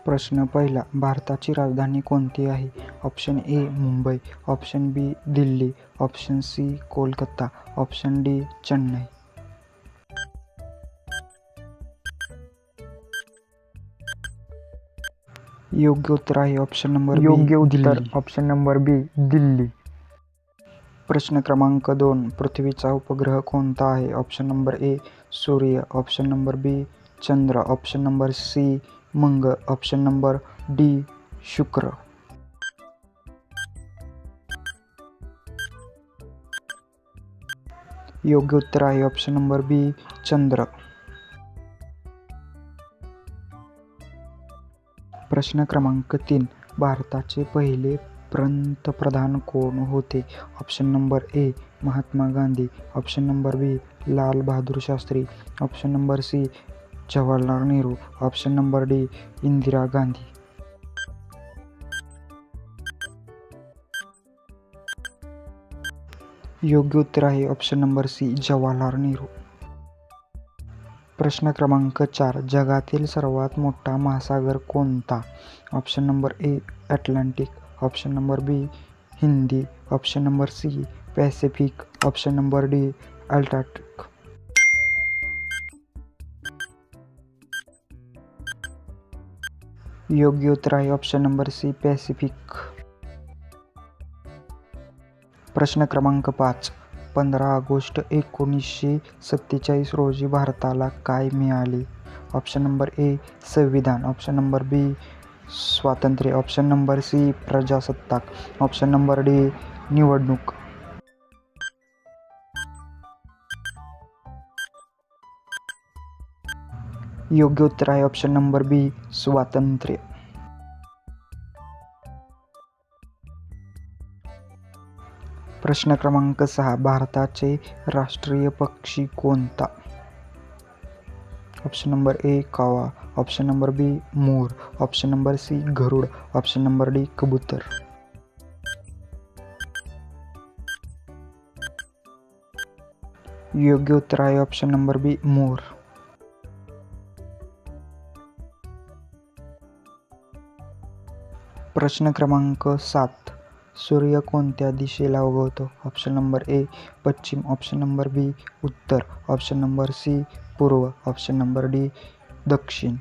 प्रश्न पहिला, भारताची राजधानी कोणती आहे? Option A Mumbai, option B Delhi, option C Kolkata, option D Chennai. योग्य उत्तर आहे ऑप्शन नंबर बी योग्य उत्तर Delhi. Option number B Delhi. प्रश्न क्रमांक 2, पृथ्वीचा उपग्रह कोणता आहे? ऑप्शन नंबर ए सूर्य, ऑप्शन नंबर बी चंद्र, ऑप्शन नंबर सी मंगळ, ऑप्शन नंबर डी शुक्र. योग्य उत्तर आहे ऑप्शन नंबर बी चंद्र. प्रश्न क्रमांक 3, भारताचे पहिले पंतप्रधान कोण होते? Option number A Mahatma Gandhi, option number B Lal Bahadur Shastri, option number C Jawaharlal Nehru, option number D Indira Gandhi. योग्य उत्तर आहे option number C Jawaharlal Nehru. प्रश्न क्रमांक 4, जगातील सर्वात मोठा महासागर कोणता? Option number A Atlantic, option number B Hindi, option number C Pacific, option number D Atlantic. योग्य उत्तर आहे ऑप्शन नंबर सी पॅसिफिक. प्रश्न क्रमांक 5, 15 ऑगस्ट 1947 रोजी भारताला काय मिळाले? ऑप्शन नंबर ए संविधान, ऑप्शन नंबर बी स्वातंत्र्य, ऑप्शन नंबर सी प्रजासत्ताक, ऑप्शन नंबर डी निवडणूक. योग्य उत्तर आहे ऑप्शन नंबर बी स्वातंत्र्य. प्रश्न क्रमांक 6, भारताचे राष्ट्रीय पक्षी कोणता? ऑप्शन नंबर ए कावळा, ऑप्शन नंबर बी मोर, ऑप्शन नंबर सी गरुड, ऑप्शन नंबर डी कबूतर. योग्य उत्तर आहे ऑप्शन नंबर बी मोर. प्रश्न क्रमांक 7, सूर्य कोणत्या दिशेला उगवतो? ऑप्शन नंबर ए पश्चिम, ऑप्शन नंबर बी उत्तर, ऑप्शन नंबर सी पूर्व, ऑप्शन नंबर डी दक्षिण.